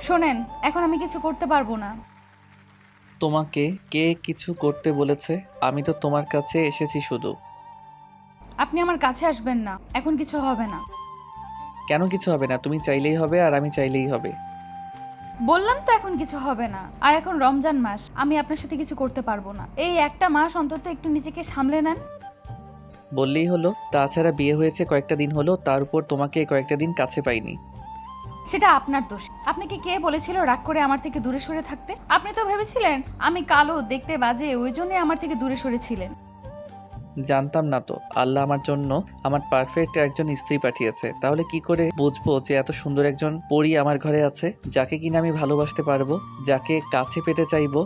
শোনেন, এখন আমি কিছু করতে পারবো না। তোমাকে কে কিছু করতে বলেছে? আমি তো তোমার কাছে এসেছি শুধু। আপনি আমার কাছে আসবেন না, এখন কিছু হবে না। কেন কিছু হবে না? তুমি চাইলেই হবে আর আমি চাইলেই হবে। বললাম তো এখন কিছু হবে না। আর এখন রমজান মাস, আমি আপনার সাথে কিছু করতে পারবো না। এই একটা মাস অন্তত একটু নিজেকে সামলে নেন। বললেই হলো। তাছাড়া বিয়ে হয়েছে কয়েকটা দিন হলো, তার উপর তোমাকে কয়েকটা দিন কাছে পাইনি। সেটা আপনার দোষ। আপনাকে কে বলেছিল রাগ করে আমার থেকে দূরে সরে থাকতে? আপনি তো ভেবেছিলেন আমি কালো, দেখতে বাজে, ওই জন্যই আমার থেকে দূরে সরেছিলেন। জানতাম না তো আল্লাহ আমার জন্য আমার পারফেক্ট একজন স্ত্রী পাঠিয়েছে। তাহলে কি করে বুঝবো যে এত সুন্দর একজন পরী আমার ঘরে আছে, যাকে কিনা আমি ভালোবাসতে পারবো, যাকে কাছে পেতে চাইবো?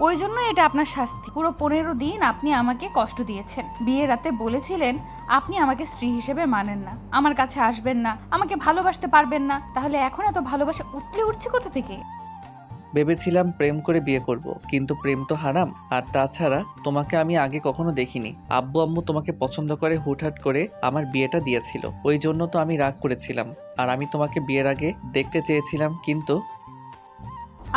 ওই জন্যই এটা আপনার শাস্তি। পুরো 15 দিন আপনি আমাকে কষ্ট দিয়েছেন। বিয়ের রাতে বলেছিলেন আপনি আমাকে স্ত্রী হিসেবে মানেন না, আমার কাছে আসবেন না, আমাকে ভালোবাসতে পারবেন না। তাহলে এখন এত ভালোবাসা উতলে উঠছে কোথা থেকে? ভেবেছিলাম প্রেম করে বিয়ে করব, কিন্তু প্রেম তো হারাম। আর তাছাড়া তোমাকে আমি আগে কখনো দেখিনি। আব্বু আম্মু তোমাকে পছন্দ করে হুটহাট করে আমার বিয়েটা দিয়েছিল, ওই জন্য তো আমি রাগ করেছিলাম। আর আমি তোমাকে বিয়ের আগে দেখতে চেয়েছিলাম, কিন্তু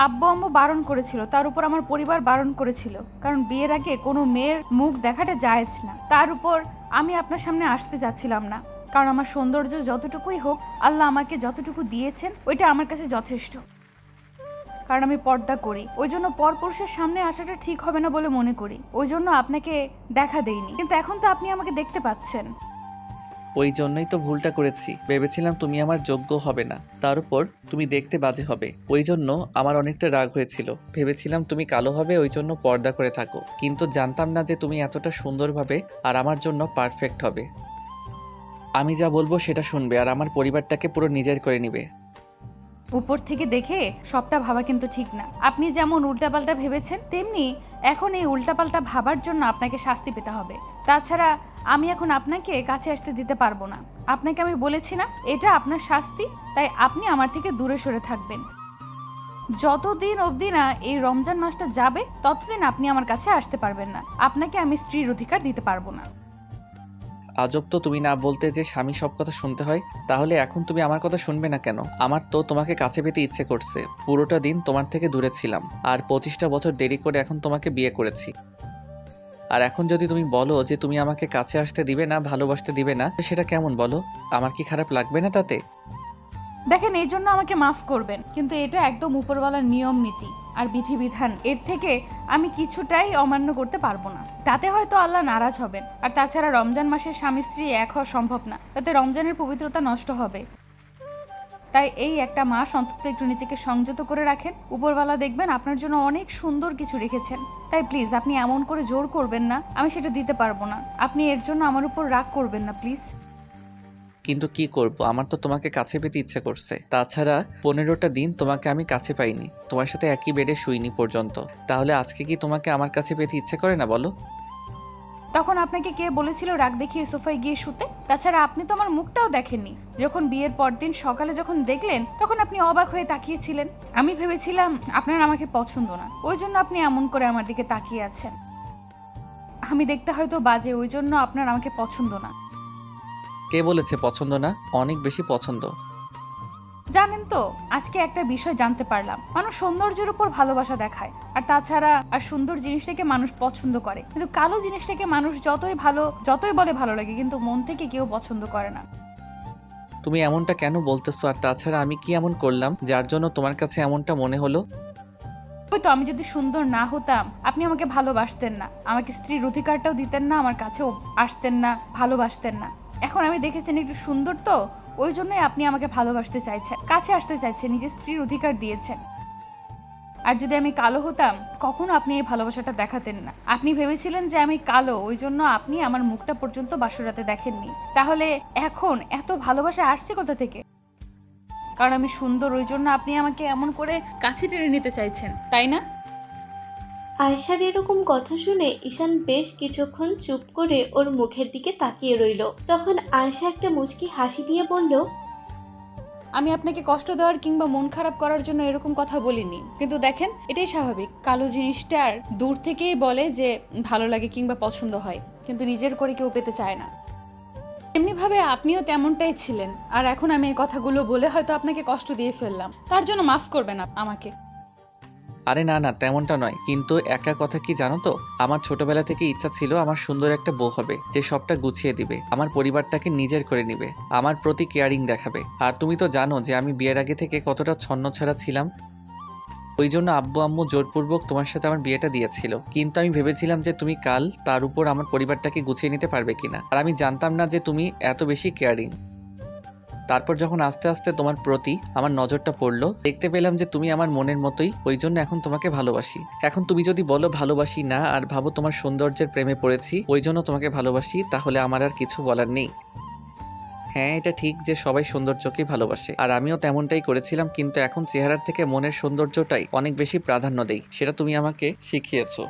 আব্বু আম্মু বারণ করেছিল, তার উপর আমার পরিবার বারণ করেছিল, কারণ বিয়ের আগে কোনো মেয়ের মুখ দেখাটা জায়েজ না। তার উপর আমি আপনার সামনে আসতে যাচ্ছিলাম না, কারণ আমার সৌন্দর্য যতটুকুই হোক, আল্লাহ আমাকে যতটুকু দিয়েছেন ওইটা আমার কাছে যথেষ্ট। কারণ আমি পর্দা করি, ওই জন্য পরপুরুষের সামনে আসাটা ঠিক হবে না বলে মনে করি, ওই জন্য আপনাকে দেখা দেইনি। কিন্তু এখন তো আপনি আমাকে দেখতে পাচ্ছেন। ওই জন্যই তো ভুলটা করেছি। ভেবেছিলাম তুমি আমার যোগ্য হবে না, তার উপর তুমি দেখতে বাজে হবে, ওই জন্য আমার অনেকটা রাগ হয়েছিল। ভেবেছিলাম তুমি কালো হবে, ওই জন্য পর্দা করে থাকো, কিন্তু জানতাম না যে তুমি এতটা সুন্দরভাবে আর আমার জন্য পারফেক্ট হবে। আমি যা বলবো সেটা শুনবে আর আমার পরিবারটাকে পুরো নিজের করে নিবে। উপর থেকে দেখে সবটা ভাবা কিন্তু ঠিক না। আপনি যেমন উল্টাপাল্টা ভেবেছেন, তেমনি এখন এই উল্টাপাল্টা ভাবার জন্য আপনাকে শাস্তি পেতে হবে। তাছাড়া আমি এখন আপনাকে কাছে আসতে দিতে পারবো না। আপনাকে আমি বলেছি না, এটা আপনার শাস্তি, তাই আপনি আমার থেকে দূরে সরে থাকবেন। যতদিন অবধি না এই রমজান মাসটা যাবে, ততদিন আপনি আমার কাছে আসতে পারবেন না। আপনাকে আমি স্ত্রীর অধিকার দিতে পারবো না। আজব তো, তুমি না বলতে যে স্বামী সব কথা শুনতে হয়, তাহলে এখন তুমি আমার কথা শুনবে না কেন? আমার তো তোমাকে কাছে পেতে ইচ্ছে করছে। পুরোটা দিন তোমার থেকে দূরে ছিলাম, আর 25টা বছর দেরি করে এখন তোমাকে বিয়ে করেছি। আর এখন যদি তুমি বলো যে তুমি আমাকে কাছে আসতে দিবে না, ভালোবাসতে দিবে না, সেটা কেমন বলো? আমার কি খারাপ লাগবে না তাতে? দেখেন, এই জন্য আমাকে মাফ করবেন, কিন্তু এটা একদম উপরওয়ালার নিয়ম নীতি আর বিধিবিধান। এর থেকে আমি কিছুটাই অমান্য করতে পারবো না। তাতে হয়তো আল্লাহ নারাজ হবেন। আর তাছাড়া রমজান মাসের স্বামী স্ত্রী এক হওয়া সম্ভব না, তাতে রমজানের পবিত্রতা নষ্ট হবে। তাই এই একটা মাস অন্তত একটু নিজেকে সংযত করে রাখেন। উপরওয়ালা দেখবেন আপনার জন্য অনেক সুন্দর কিছু রেখেছেন। তাই প্লিজ আপনি এমন করে জোর করবেন না, আমি সেটা দিতে পারবো না। আপনি এর জন্য আমার উপর রাগ করবেন না প্লিজ। কিন্তু কি করব, আমার তো তোমাকে কাছে পেতে ইচ্ছে করছে। তাছাড়া 15টা দিন তোমাকে আমি কাছে পাইনি, তোমার সাথে একই বেডে শুইনি পর্যন্ত। তাহলে আজকে কি তোমাকে আমার কাছে পেতে ইচ্ছে করে না বলো? তখন আপনাকে কে বলেছিল রাগ দেখিয়ে সোফায় গিয়ে শুতে? তাছাড়া আপনি তো আমার মুখটাও দেখেননি। যখন বিয়ের পরদিন সকালে যখন দেখলেন, তখন আপনি অবাক হয়ে তাকিয়েছিলেন। আমি ভেবেছিলাম আপনার আমাকে পছন্দ না, ওই জন্য আপনি এমন করে আমার দিকে তাকিয়ে আছেন। আমি দেখতে হয়তো বাজে, ওই জন্য আপনার আমাকে পছন্দ না। কে বলেছে পছন্দ না? অনেক বেশি পছন্দ। জানেন তো, আজকে একটা বিষয় জানতে পারলাম, মানুষ সৌন্দর্যের উপর ভালোবাসা দেখায়। আর তাছাড়া আর সুন্দর জিনিসটাকে মানুষ পছন্দ করে, কিন্তু কালো জিনিসটাকে মানুষ যতই বলে ভালো লাগে, কিন্তু মন থেকে কেউ পছন্দ করে না। তুমি এমনটা কেন বলতেছো? আর তাছাড়া আমি কি এমন করলাম যার জন্য তোমার কাছে এমনটা মনে হলো? ওই তো, আমি যদি সুন্দর না হতাম আপনি আমাকে ভালোবাসতেন না, আমাকে স্ত্রীর অধিকারটাও দিতেন না, আমার কাছেও আসতেন না, ভালোবাসতেন না। এখন আমি দেখেছেন একটু সুন্দর তো, ওই জন্যই আপনি আমাকে ভালোবাসতে চাইছেন, কাছে আসতে চাইছেন, নিজের স্ত্রীর অধিকার দিয়েছেন। আর যদি আমি কালো হতাম, কখনো আপনি এই ভালোবাসাটা দেখাতেন না। আপনি ভেবেছিলেন যে আমি কালো, ওই জন্য আপনি আমার মুখটা পর্যন্ত বাসরাতে দেখেননি। তাহলে এখন এত ভালোবাসা আসছে কোথা থেকে? কারণ আমি সুন্দর, ওই জন্য আপনি আমাকে এমন করে কাছে টেনে নিতে চাইছেন, তাই না? আয়শার এরকম কথা শুনে ঈশান বেশ কিছুক্ষণ চুপ করে ওর মুখের দিকে তাকিয়ে রইল। তখন আয়শা একটা মুচকি হাসি দিয়ে বলল, আমি আপনাকে কষ্ট দেওয়ার কিংবা মন খারাপ করার জন্য এরকম কথা বলিনি, কিন্তু দেখেন এটাই স্বাভাবিক। কালো জিনিসটার দূর থেকেই বলে যে ভালো লাগে কিংবা পছন্দ হয়, কিন্তু নিজের করে কেউ পেতে চায় না। এমনিভাবে আপনিও তেমনটাই ছিলেন, আর এখন আমি এই কথাগুলো বলে হয়তো আপনাকে কষ্ট দিয়ে ফেললাম, তার জন্য মাফ করবেন আমাকে। আরে না না, তেমনটা নয়, কিন্তু একা কথা কি জানো তো, আমার ছোটবেলা থেকে ইচ্ছা ছিল আমার সুন্দর একটা বউ হবে, যে সবটা গুছিয়ে দিবে, আমার পরিবারটাকে নিজের করে নিবে, আমার প্রতি কেয়ারিং দেখাবে। আর তুমি তো জানো যে আমি বিয়ের আগে থেকে কতটা ছন্নছাড়া ছিলাম। ওই জন্য আব্বু আম্মু জোরপূর্বক তোমার সাথে আমার বিয়েটা দিয়েছিল, কিন্তু আমি ভেবেছিলাম যে তুমি কাল তার উপর আমার পরিবারটাকে গুছিয়ে নিতে পারবে কিনা, আর আমি জানতাম না যে তুমি এত বেশি কেয়ারিং। তারপর যখন আস্তে আস্তে তোমার প্রতি আমার নজরটা পড়লো, দেখতে পেলাম যে তুমি আমার মনের মতোই, ওই জন্য এখন তোমাকে ভালোবাসি। এখন তুমি যদি বলো ভালোবাসি না, আর ভাবো তোমার সৌন্দর্যের প্রেমে পড়েছি ওই জন্য তোমাকে ভালোবাসি, তাহলে আমার আর কিছু বলার নেই। হ্যাঁ, এটা ঠিক যে সবাই সৌন্দর্যকেই ভালোবাসে, আর আমিও তেমনটাই করেছিলাম, কিন্তু এখন চেহারার থেকে মনের সৌন্দর্যটাই অনেক বেশি প্রাধান্য দেই, সেটা তুমি আমাকে শিখিয়েছো।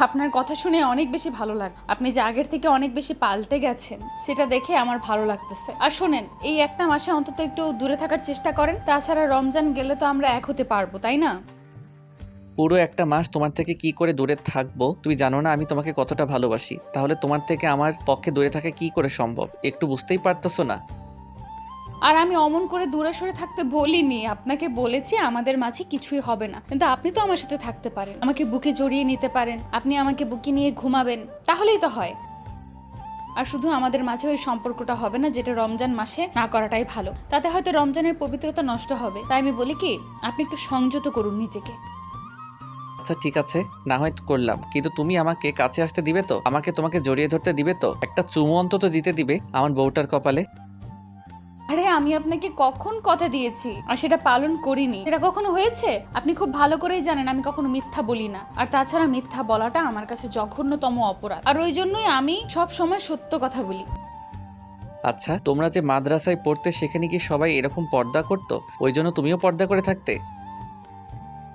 আপনার কথা শুনে অনেক বেশি ভালো লাগে, আপনি যে আগের থেকে অনেক বেশি পাল্টে গেছেন সেটা দেখে আমার ভালো লাগতেছে। আর শোনেন, এই একটা মাসে অন্তত একটু দূরে থাকার চেষ্টা করেন, তাছাড়া রমজান গেলে তো আমরা এক হতে পারবো, তাই না? পুরো একটা মাস তোমার থেকে কি করে দূরে থাকবো? তুমি জানো না আমি তোমাকে কতটা ভালোবাসি, তাহলে তোমার থেকে আমার পক্ষে দূরে থাকা কি করে সম্ভব? একটু বুঝতেই পারতেছো না? আর আমি অমন করে দূরে সরে থাকতে বলিনি, আপনাকে বলেছি আমাদের মাঝে কিছুই হবে না, কিন্তু আপনি তো আমার সাথে থাকতে পারেন, আমাকে বুকে জড়িয়ে নিতে পারেন, আপনি আমাকে বুকে নিয়ে ঘুমাবেন, তাহলেই তো হয়। আর শুধু আমাদের মাঝে ওই সম্পর্কটা হবে না যেটা রমজান মাসে না করাটাই ভালো, তাতে হয়তো রমজানের পবিত্রতা নষ্ট হবে। তাই আমি বলি কি, আপনি একটু সংযত করুন নিজেকে। আচ্ছা ঠিক আছে, না হয় করলাম, কিন্তু তুমি আমাকে কাছে আসতে দিবে তো? আমাকে তোমাকে জড়িয়ে ধরতে দিবে তো? একটা চুমু অন্তত দিতে দিবে আমার বউটার কপালে? আরে আমি আপনাকে কখন কথা দিয়েছি আর সেটা পালন করিনি, সেটা কখনো হয়েছে? আপনি খুব ভালো করেই জানেন আমি কখনো মিথ্যা বলি না, আর তাছাড়া মিথ্যা বলাটা আমার কাছে জঘন্যতম অপরাধ, আর ওই জন্যই আমি সব সময় সত্য কথা বলি। আচ্ছা, তোমরা যে মাদ্রাসায় পড়তে সেখানে কি সবাই এরকম পর্দা করতো? ওই জন্য তুমিও পর্দা করে থাকতে?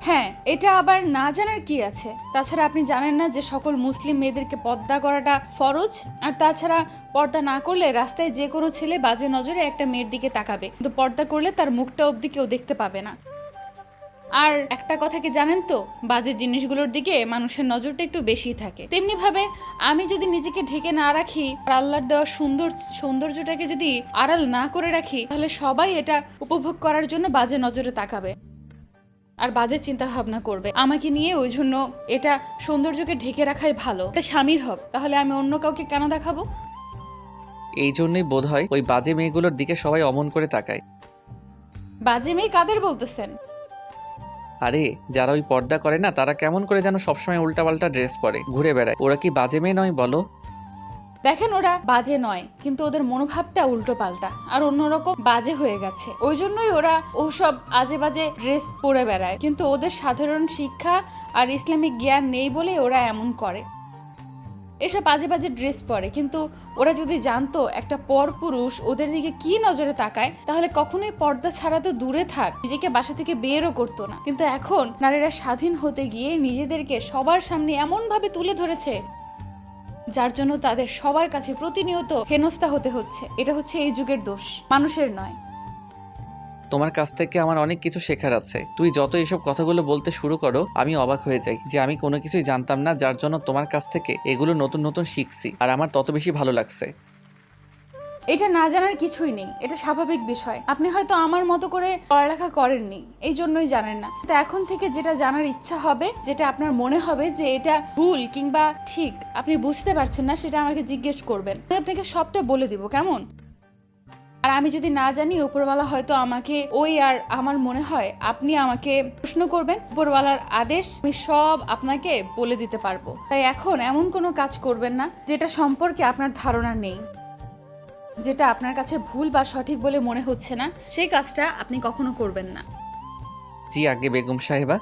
হ্যাঁ, এটা আবার না জানার কি আছে? তাছাড়া আপনি জানেন না যে সকল মুসলিম মেয়েদেরকে পর্দা করাটা ফরজ? আর তাছাড়া পর্দা না করলে রাস্তায় যে কোনো ছেলে বাজে নজরে একটা মেয়ের দিকে তাকাবে, কিন্তু পর্দা করলে তার মুখটা অবধি কেউ দেখতে পাবে না। আর একটা কথা কি জানেন তো, বাজে জিনিসগুলোর দিকে মানুষের নজরটা একটু বেশি থাকে। তেমনি ভাবে আমি যদি নিজেকে ঢেকে না রাখি, আর আল্লাহর দেওয়া সৌন্দর্যটাকে যদি আড়াল না করে রাখি, তাহলে সবাই এটা উপভোগ করার জন্য বাজে নজরে তাকাবে আর বাজে চিন্তা ভাবনা করবে আমাকে নিয়ে। ওই জন্য এটা সৌন্দর্যকে ঢেকে রাখাই ভালো, এটা স্বামীর হক, তাহলে আমি অন্য কাউকে কেন দেখাবো? এই জন্যই বোধহয় ওই বাজে মেয়েগুলোর দিকে সবাই অমন করে তাকায়। বাজে মেয়ে কাদের বলতেছেন? আরে যারা ওই পর্দা করে না, তারা কেমন করে যেন সবসময় উল্টাপাল্টা ড্রেস পরে ঘুরে বেড়ায়, ওরা কি বাজে মেয়ে নয় বলো? দেখেন, ওরা বাজে নয়, কিন্তু ওদের মনোভাবটা উল্টো পাল্টা আর অন্যরকম বাজে হয়ে গেছে, ওই জন্যই ওরা ওসব আজে বাজে ড্রেস পরে বেড়ায়। কিন্তু ওদের সাধারণ শিক্ষা আর ইসলামিক জ্ঞান নেই বলে ওরা এমন করে, এসব বাজে বাজে ড্রেস পরে। কিন্তু ওরা যদি জানতো একটা পরপুরুষ ওদের দিকে কি নজরে তাকায়, তাহলে কখনোই পর্দা ছাড়া তো দূরে থাক, নিজেকে বাসা থেকে বেরও করতো না। কিন্তু এখন নারীরা স্বাধীন হতে গিয়ে নিজেদেরকে সবার সামনে এমন ভাবে তুলে ধরেছে, যার জন্য তাদের সবার কাছে প্রতিনিয়ত হেনস্থা হতে হচ্ছে। এটা হচ্ছে এই যুগের দোষ, মানুষের নয়। তোমার কাছ থেকে আমার অনেক কিছু শেখার আছে। তুই যত এসব কথাগুলো বলতে শুরু করো আমি অবাক হয়ে যাই যে আমি কোনো কিছুই জানতাম না, যার জন্য তোমার কাছ থেকে এগুলো নতুন নতুন শিখছি, আর আমার তত বেশি ভালো লাগছে। এটা না জানার কিছুই নেই, এটা স্বাভাবিক বিষয়। আপনি হয়তো আমার মতো করে পড়ালেখা করেননি, এই জন্যই জানেন না। তো এখন থেকে যেটা জানার ইচ্ছা হবে, যেটা আপনার মনে হবে যে এটা ভুল কিংবা ঠিক আপনি বুঝতে পারছেন না, সেটা আমাকে জিজ্ঞেস করবেন, আমি আপনাকে সবটা বলে দিব, কেমন? আর আমি যদি না জানি, উপরওয়ালা হয়তো আমাকে আর আমার মনে হয় আপনি আমাকে প্রশ্ন করবেন, উপরওয়ালার আদেশ আমি সব আপনাকে বলে দিতে পারবো। তাই এখন এমন কোনো কাজ করবেন না যেটা সম্পর্কে আপনার ধারণা নেই, যেটা আপনার কাছে ভুল বা সঠিক বলে মনে হচ্ছে না, সেই কাজটা আপনি কখনো করবেন না। জি আগে বেগম সাহেবা।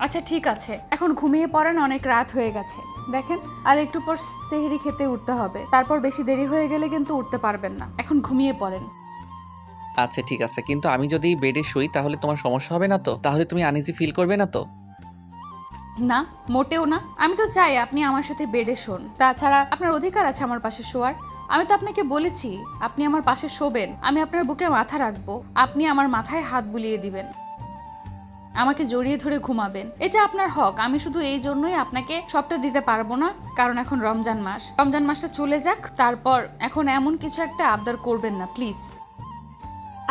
আচ্ছা ঠিক আছে, এখন ঘুমিয়ে পড়েন, অনেক রাত হয়ে গেছে। দেখেন, আর একটু পর সেহরি খেতে উঠতে হবে, তারপর বেশি দেরি হয়ে গেলে কিন্তু উঠতে পারবেন না। এখন ঘুমিয়ে পড়েন। আচ্ছা ঠিক আছে, কিন্তু আমি যদি বেডে শুই তাহলে তোমার সমস্যা হবে না তো? তাহলে তুমি আনইজি ফিল করবে না তো? না, মোটেও না। আমি তো চাই আপনি আমার সাথে বেডে শোন, তাছাড়া আপনার অধিকার আছে আমার পাশে শোয়ার। আমি তো আপনাকে বলেছি আপনি আমার পাশে শোবেন, আমি আপনার বুকে মাথা রাখবো, আপনি আমার মাথায় হাত বুলিয়ে দিবেন। আমাকে জড়িয়ে ধরে ঘুমাবেন, এটা আপনার হক। আমি শুধু এই জন্যই আপনাকে সবটা দিতে পারবো না, কারণ এখন রমজান মাসটা চলে যাক, তারপর এখন এমন কিছু একটা আবদার করবেন না প্লিজ।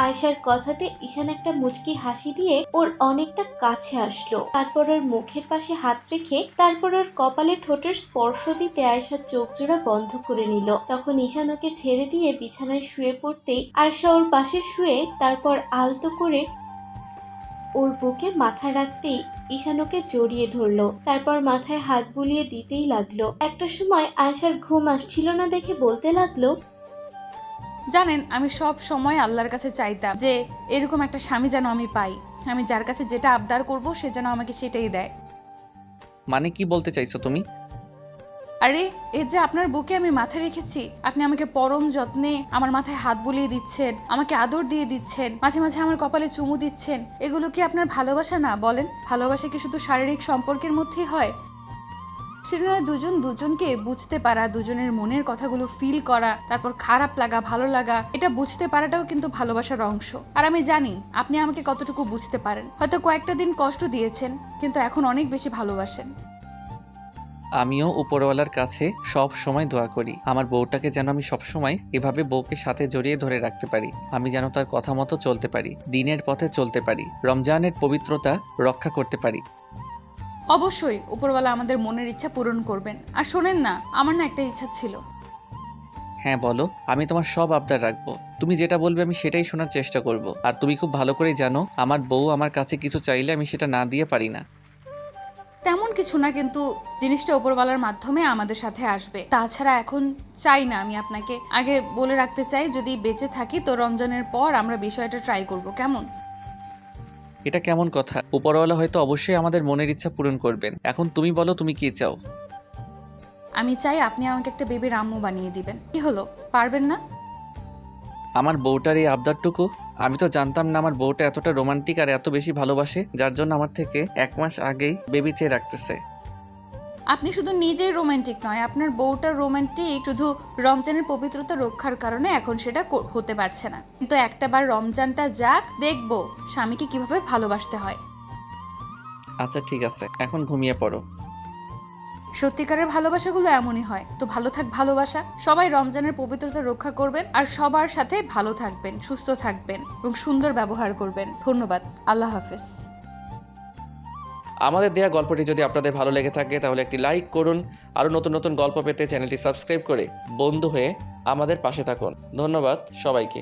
আয়শার কথাতে ঈশান একটা মুচকি হাসি দিয়ে ওর অনেকটা কাছে আসলো, তারপর ওর মুখের পাশে হাত রেখে তারপর ওর কপালে ঠোঁটের স্পর্শ দিতে আয়শার চোখ জোড়া বন্ধ করে নিল। তখন ঈশান ওকে ছেড়ে দিয়ে বিছানায় শুয়ে পড়তেই আয়শা ওর পাশে শুয়ে তারপর আলতো করে ওর বুকে মাথা রাখতেই ঈশান ওকে জড়িয়ে ধরলো, তারপর মাথায় হাত বুলিয়ে দিতেই লাগলো। একটা সময় আয়শার ঘুম আসছিল না দেখে বলতে লাগলো, জানেন, আমি সব সময় আল্লাহর কাছে চাইতাম যে এরকম একটা স্বামী যেন আমি পাই, আমি যার কাছে যেটা আবদার করব সে যেন আমাকে সেটাই দেয়। মানে কি বলতে চাইছো তুমি? আরে এই যে আপনার বুকে আমি মাথা রেখেছি, আপনি আমাকে পরম যত্নে আমার মাথায় হাত বুলিয়ে দিচ্ছেন, আমাকে আদর দিয়ে দিচ্ছেন, মাঝে মাঝে আমার কপালে চুমু দিচ্ছেন, এগুলো কি আপনার ভালোবাসা না? বলেন, ভালোবাসা কি শুধু শারীরিক সম্পর্কের মধ্যেই হয়? সেটা নয় দুজন দুজনকে বুঝতে পারা, দুজনের মনের কথাগুলো ফিল করা, তারপর খারাপ লাগা ভালো লাগা এটা বুঝতে পারাটাও কিন্তু ভালোবাসার অংশ। আর আমি জানি আপনি আমাকে কতটুকু বুঝতে পারেন। হয়তো কয়েকটা দিন কষ্ট দিয়েছেন, কিন্তু এখন অনেক বেশি ভালোবাসেন। আমিও উপরওয়ালার কাছে সব সময় দোয়া করি আমার বউটাকে যেন আমি সব সময় এভাবে বউকে সাথে জড়িয়ে ধরে রাখতে পারি, আমি যেন তার কথা মতো চলতে পারি, দিনের পথে চলতে পারি, রমজানের পবিত্রতা রক্ষা করতে পারি। অবশ্যই উপরওয়ালা আমাদের মনের ইচ্ছা পূরণ করবেন। আর শোনেন না, আমার না একটা ইচ্ছা ছিল। হ্যাঁ বলো, আমি তোমার সব আবদার রাখবো, তুমি যেটা বলবে আমি সেটাই শোনার চেষ্টা করব। আর তুমি খুব ভালো করেই জানো আমার বউ আমার কাছে কিছু চাইলে আমি সেটা না দিয়ে পারি না। তেমন কিছু না, কিন্তু জিনিসটা উপরওয়ালার মাধ্যমে আমাদের সাথে আসবে। তাছাড়া এখন চাই না, আমি আপনাকে আগে বলে রাখতে চাই, যদি বেঁচে থাকি তো রমজানের পর আমরা বিষয়টা ট্রাই করব, কেমন? এটা কেমন কথা? উপরওয়ালা হয়তো অবশ্যই আমাদের মনের ইচ্ছা পূরণ করবেন। এখন তুমি বলো তুমি কি চাও? আমি চাই আপনি আমাকে একটা বেবির আম্মু বানিয়ে দিবেন। কি হলো, পারবেন না? আমার বউটার এই আবদারটুকু, আমি তো জানতাম না আমার বউটা এতটা রোমান্টিক আর এত বেশি ভালোবাসে, যার জন্য আমার থেকে 1 মাস আগেই বেবি চেয়ে রাখতেছে। আপনি শুধু নিজেই রোমান্টিক নয়, আপনার বউটা রোমান্টিক শুধু রমজানের পবিত্রতা রক্ষার কারণে এখন সেটা হতে পারছে না। কিন্তু একটাবার রমজানটা যাক, দেখবো স্বামীকে কিভাবে ভালোবাসতে হয়। আচ্ছা ঠিক আছে, এখন ঘুমিয়ে পড়ো। সত্যিকারের ভালোবাসাগুলো এমনই হয়। তো ভালো থাক ভালোবাসা, সবাই রমজানের পবিত্রতা রক্ষা করবেন আর সবার সাথে ভালো থাকবেন, সুস্থ থাকবেন এবং সুন্দর ব্যবহার করবেন। ধন্যবাদ, আল্লাহ হাফেজ। আমাদের দেয়া গল্পটি যদি আপনাদের ভালো লেগে থাকে তাহলে একটি লাইক করুন। আরও নতুন নতুন গল্প পেতে চ্যানেলটি সাবস্ক্রাইব করে বন্ধু হয়ে আমাদের পাশে থাকুন। ধন্যবাদ সবাইকে।